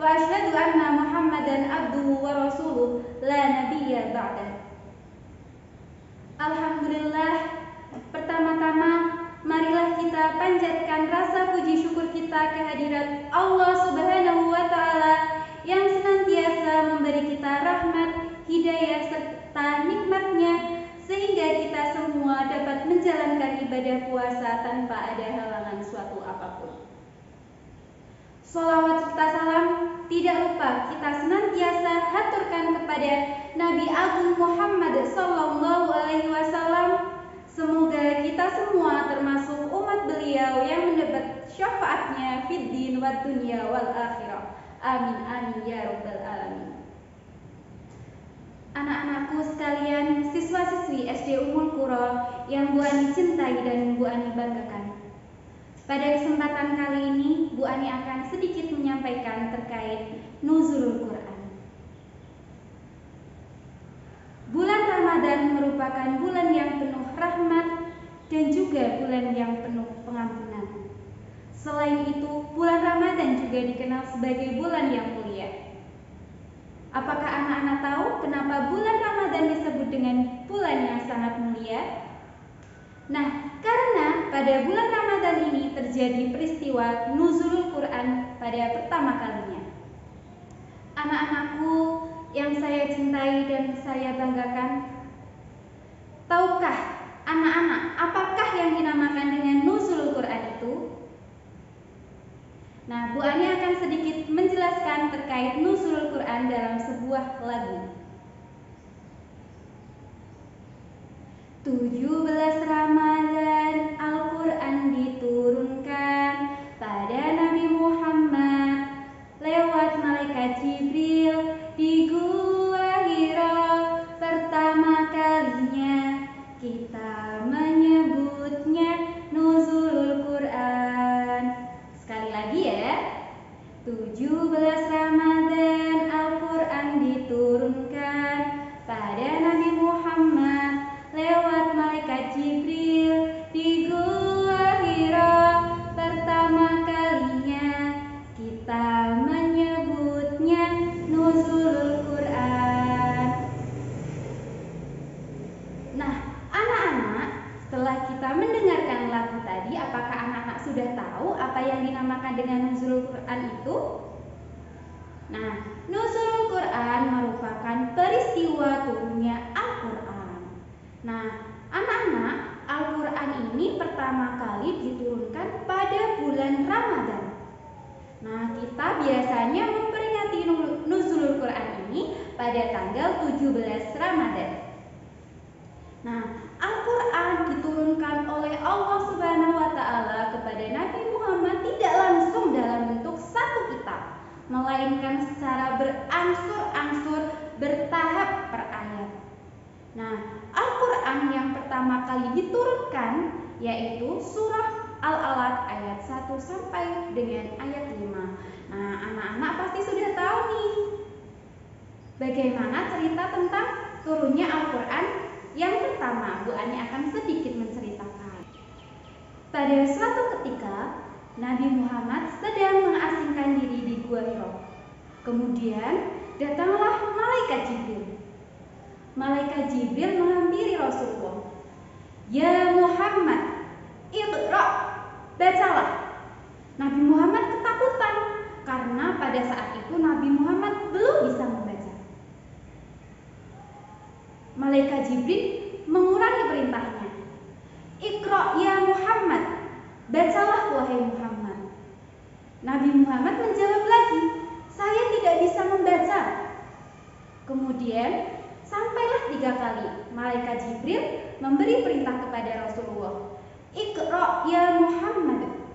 wa asyhadu anna Muhammadan abduhu wa rasuluh la nabiyya ba'dah. Alhamdulillah, pertama-tama marilah kita panjatkan rasa puji syukur kita kehadirat Allah Subhanahu wa taala yang senantiasa memberi kita rahmat, hidayah serta nikmatnya sehingga kita semua dapat menjalankan ibadah puasa tanpa ada halangan suatu apapun. Sholawat serta salam tidak lupa kita senantiasa haturkan kepada Nabi Agung Muhammad sallallahu alaihi wasallam. Semoga kita semua termasuk umat beliau yang mendapat syafaatnya fid din wad dunya wal akhirah. Amin amin ya rabbal alamin. Anak-anakku sekalian, siswa-siswi SD Ummul Qura yang Bu Ani cintai dan Bu Ani banggakan. Pada kesempatan kali ini, Bu Ani akan sedikit menyampaikan terkait nuzulul Quran. Bulan Ramadan merupakan bulan yang penuh rahmat dan juga bulan yang penuh pengampunan. Selain itu, bulan Ramadan juga dikenal sebagai bulan yang mulia. Apakah anak-anak tahu kenapa bulan Ramadan disebut dengan bulan yang sangat mulia? Nah, karena pada bulan Ramadan ini terjadi peristiwa nuzulul Quran pada pertama kalinya. Anak-anakku yang saya cintai dan saya banggakan, tahukah anak-anak apakah yang dinamakan dengan nuzulul Quran itu? Nah, Bu Ani akan sedikit menjelaskan terkait nuzulul Quran dalam sebuah lagu. 17 Ramadan Al-Quran diturunkan pada Nabi Muhammad lewat malaikat Jibril di Gua Hira. Pertama kalinya kita menyebutnya nuzulul Quran. Sekali lagi ya, 17 Ramadan Al-Quran diturunkan pada Nabi Muhammad lewat malaikat Jibril di Gua Hira. Pertama kalinya kita menyebutnya nuzulul Quran. Nah, anak-anak, setelah kita mendengarkan lagu tadi, apakah anak-anak sudah tahu apa yang dinamakan dengan nuzulul Quran itu? Nah, nuzulul Quran merupakan peristiwa turunnya Al-Quran. Nah, anak-anak, Al-Quran ini pertama kali diturunkan pada bulan Ramadan. Nah, kita biasanya memperingati nuzulul Quran ini pada tanggal 17 Ramadan. Nah, Al-Quran diturunkan oleh Allah Subhanahu wa taala kepada Nabi Muhammad tidak langsung dalam bentuk satu kitab, melainkan secara berangsur-angsur, bertahap per ayat. Nah, Al-Quran yang pertama kali diturunkan yaitu surah Al-Alaq ayat 1 sampai dengan ayat 5. Nah, anak-anak pasti sudah tahu nih bagaimana cerita tentang turunnya Al-Quran yang pertama. Bu Ani akan sedikit menceritakan. Pada suatu ketika Nabi Muhammad sedang mengasingkan diri di Gua Hira. Kemudian datanglah malaikat Jibril. Malaikat Jibril menghampiri Rasulullah. Ya Muhammad, iqra, bacalah. Nabi Muhammad ketakutan karena pada saat itu Nabi Muhammad belum bisa membaca. Malaikat Jibril mengulangi perintahnya. Iqra ya Muhammad, bacalah wahai Muhammad. Nabi Muhammad menjawab lagi, saya tidak bisa membaca. Kemudian sampailah 3 kali malaikat Jibril memberi perintah kepada Rasulullah. Iqra ya Muhammad.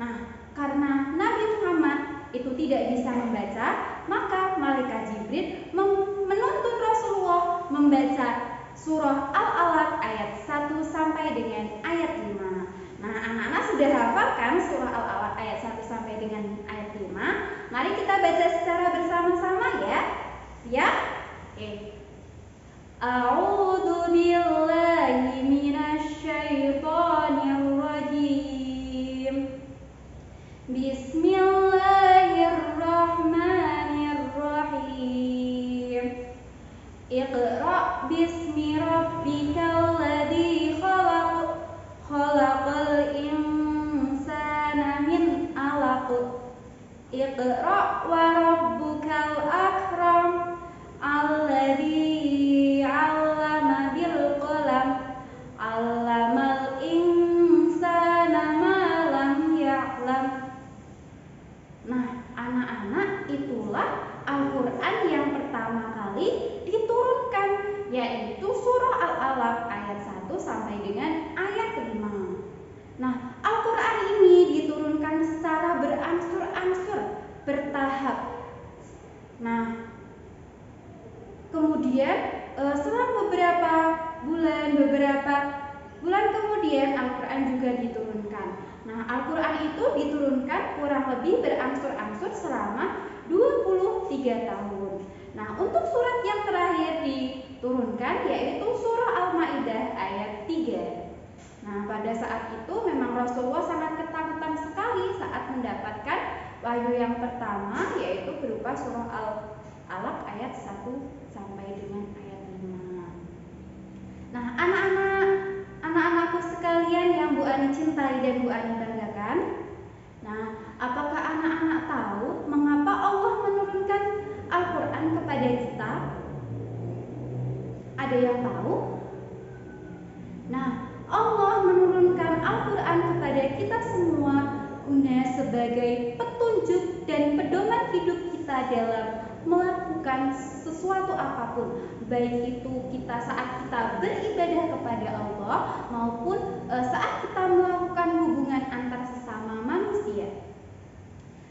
Nah, karena Nabi Muhammad itu tidak bisa membaca, maka malaikat Jibril menuntun Rasulullah membaca surah Al-Alaq ayat 1 sampai dengan ayat 5. Nah, anak-anak sudah hafal kan surah Al-Alaq ayat 1 sampai dengan ayat 5? Mari kita baca secara bersama-sama ya. Siap? Oke. A'udzu billahi minasy syaithanir rajim. Bismillahirrahmanirrahim. itulah Al-Quran yang pertama kali diturunkan, yaitu surah Al-Alaq ayat 1 sampai dengan ayat 5. Nah, Al-Quran ini diturunkan secara berangsur-angsur, bertahap. Nah, kemudian selang beberapa bulan kemudian Al-Quran juga diturunkan. Nah, Al-Quran itu diturunkan kurang lebih berangsur-angsur selama 23 tahun. Nah, untuk surat yang terakhir diturunkan yaitu surah Al-Maidah ayat 3. Nah, pada saat itu memang Rasulullah sangat ketakutan sekali saat mendapatkan wahyu yang pertama, yaitu berupa surah Al-Alaq ayat 1 sampai dengan ayat 5. Nah, anak-anakku sekalian yang Bu Ani cintai dan Bu Ani banggakan. Nah, apakah anak-anak tahu mengapa Allah menurunkan Al-Quran kepada kita? Ada yang tahu? Nah, Allah menurunkan Al-Quran kepada kita semua guna sebagai petunjuk dan pedoman hidup kita dalam melakukan sesuatu apapun, baik itu saat kita beribadah kepada Allah maupun saat kita melakukan hubungan antar sesama manusia.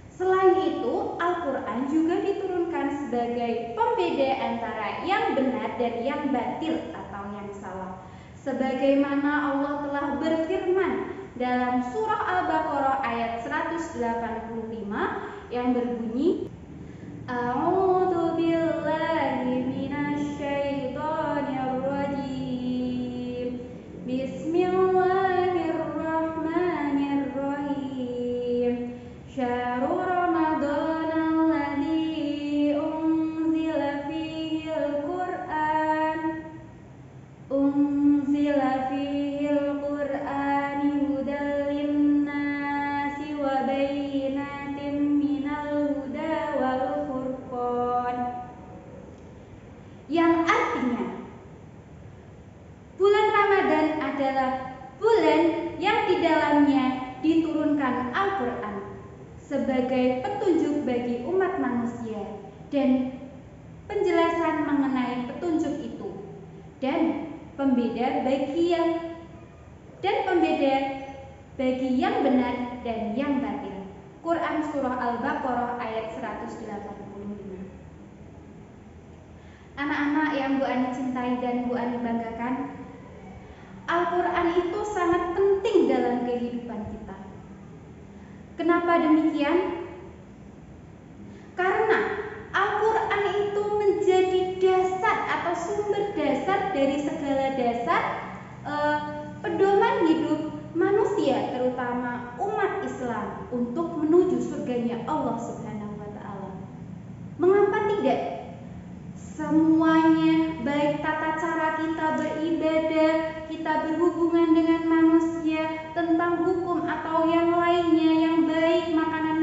Selain itu, Al-Quran juga diturunkan sebagai pembeda antara yang benar dan yang batil atau yang salah. Sebagaimana Allah telah berfirman dalam surah Al-Baqarah ayat 185 yang berbunyi, A'udzu billahi minasy syaithanir rajim. Bismillahirrahmanirrahim. Syahrul Ramadan alladzi unzila fihil Qur'an hudal linnasi wa bayyinatin minal huda wal furqan. Yang artinya bulan Ramadan adalah bulan yang di dalamnya diturunkan Al-Quran sebagai petunjuk bagi umat manusia dan penjelasan mengenai petunjuk itu dan pembeda bagi yang benar dan yang batil. Quran surah Al-Baqarah ayat 185. Anak-anak yang Bu Ani cintai dan Bu Ani banggakan, Al-Quran itu sangat penting dalam kehidupan kita. Kenapa demikian? Karena Al-Quran itu menjadi dasar atau sumber dasar dari segala dasar pedoman hidup manusia, terutama umat Islam, untuk menuju surganya Allah Subhanahu wa Ta'ala. Mengapa tidak? Semuanya, baik tata cara kita beribadah, kita berhubungan dengan manusia, tentang hukum atau yang lainnya yang baik, makanan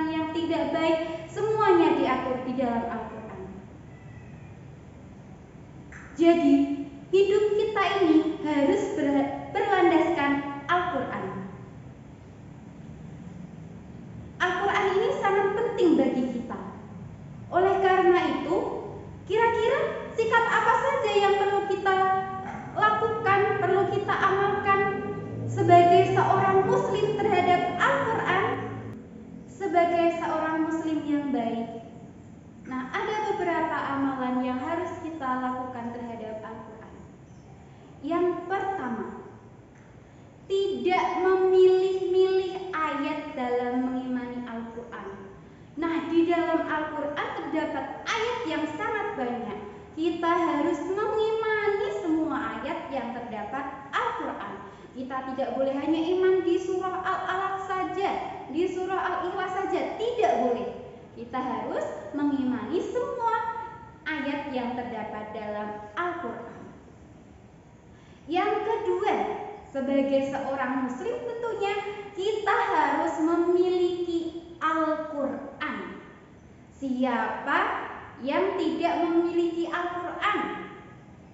yang tidak baik, semuanya diatur di dalam Al-Quran. Jadi, hidup kita ini harus berlandaskan Al-Quran. Al-Quran ini sangat penting bagi kita. Oleh karena itu, kira-kira sikap apa saja yang perlu kita lakukan, perlu kita amalkan sebagai seorang muslim terhadap Al-Quran, sebagai seorang muslim yang baik? Nah, ada beberapa amalan yang harus kita lakukan terhadap Al-Quran. Yang pertama, tidak memilih-milih ayat dalam mengimani Al-Quran. Nah, di dalam Al-Quran terdapat ayat yang sangat banyak. Kita harus mengimani semua ayat yang terdapat Al-Quran. Kita tidak boleh hanya iman di surah Al-Alaq saja, di surah Al-Ikhlas saja, tidak boleh. Kita harus mengimani semua ayat yang terdapat dalam Al-Quran. Yang kedua, sebagai seorang muslim tentunya kita harus memiliki Al-Quran. Siapa yang tidak memiliki Al-Quran?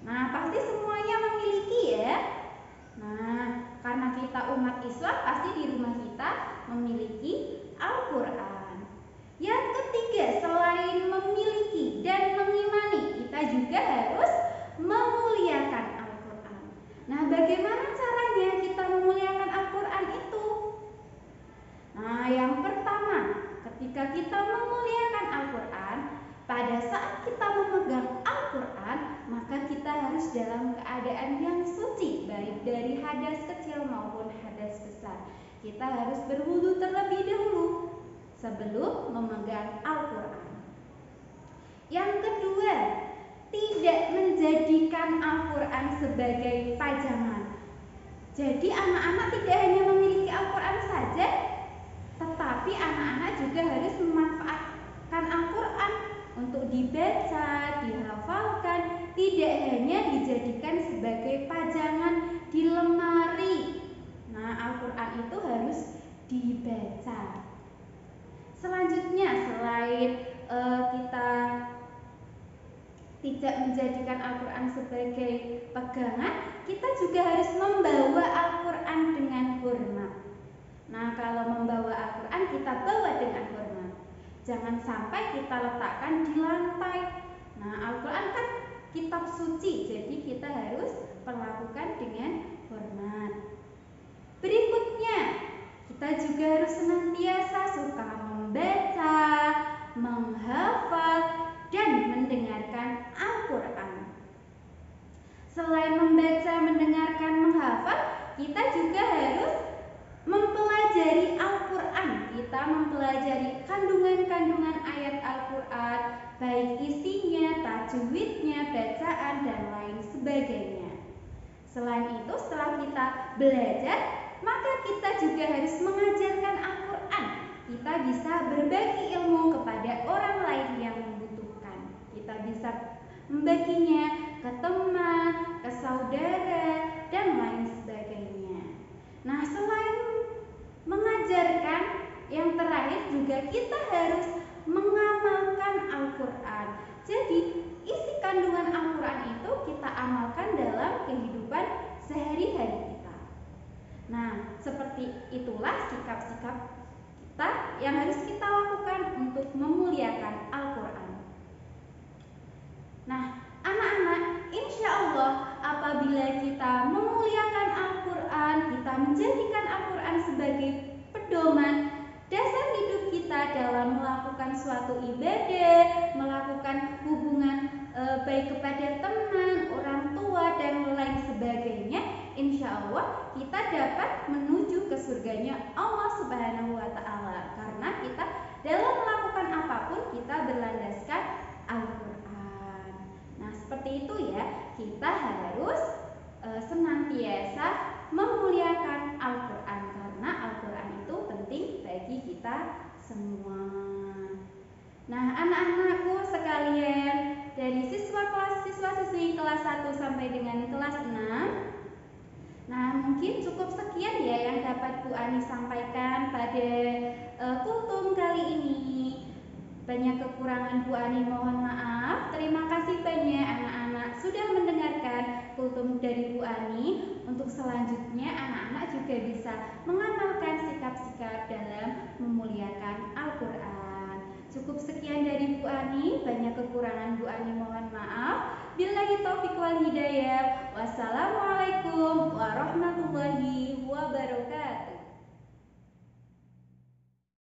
Nah, pasti semuanya memiliki ya. Nah, karena kita umat Islam, pasti di rumah kita memiliki Al-Quran. Yang ketiga, kita memuliakan Al-Quran, pada saat kita memegang Al-Quran, maka kita harus dalam keadaan yang suci, baik dari hadas kecil maupun hadas besar. Kita harus berwudu terlebih dahulu sebelum memegang Al-Quran. Yang kedua, tidak menjadikan Al-Quran sebagai pajangan. Jadi anak-anak tidak hanya memiliki Al-Quran saja, tetapi anak-anak juga harus memanfaatkan Al-Quran untuk dibaca, dihafalkan, tidak hanya dijadikan sebagai pajangan di lemari. Nah, Al-Quran itu harus dibaca. Selanjutnya, selain kita tidak menjadikan Al-Quran sebagai pegangan, kita juga harus membawa Al-Quran dengan hormat. Nah, kalau membawa Al-Quran, kita bawa dengan hormat. Jangan sampai kita letakkan di lantai. Nah, Al-Quran kan kitab suci, jadi kita harus perlakukan dengan hormat. Berikutnya, kita juga harus senantiasa suka membaca, menghafal, dan mendengarkan Al-Quran. Selain membaca, mendengarkan, menghafal, kita juga harus mempelajari Al-Quran. Kita mempelajari kandungan-kandungan ayat Al-Quran, baik isinya, tajwidnya, bacaan, dan lain sebagainya. Selain itu, setelah kita belajar, maka kita juga harus mengajarkan Al-Quran. Kita bisa berbagi ilmu kepada orang lain yang membutuhkan. Kita bisa membaginya ke teman, ke saudara, dan lain sebagainya. Nah, selain mengajarkan, yang terakhir juga kita harus mengamalkan Al-Quran. Jadi, isi kandungan Al-Quran itu kita amalkan dalam kehidupan sehari-hari kita. Nah, seperti itulah sikap-sikap kita yang harus kita lakukan untuk memuliakan Al-Quran. Nah, anak-anak, insya Allah apabila kita memuliakan Al-Quran, kita menjadikan Al-Quran sebagai pedoman dasar hidup kita dalam melakukan suatu ibadah, melakukan hubungan baik kepada teman, orang tua, dan lain sebagainya, insya Allah kita dapat menuju ke surganya Allah Subhanahu wa Ta'ala, karena kita dalam melakukan apapun kita berlandaskan Al-Quran. Nah, seperti itu ya, kita harus senantiasa memuliakan Al-Quran, karena Al-Quran itu penting bagi kita semua. Nah, anak-anakku sekalian, dari siswa-siswi kelas 1 sampai dengan kelas 6, nah, mungkin cukup sekian ya yang dapat Bu Ani sampaikan pada kultum kali ini. Banyak kekurangan Bu Ani mohon maaf. Terima kasih banyak anak-anak sudah mendengarkan kultum dari Bu Ani. Untuk selanjutnya anak-anak juga bisa mengamalkan sikap-sikap dalam memuliakan Al-Quran. Cukup sekian dari Bu Ani. Banyak kekurangan Bu Ani mohon maaf. Billahi taufiq wal hidayah. Wassalamualaikum warahmatullahi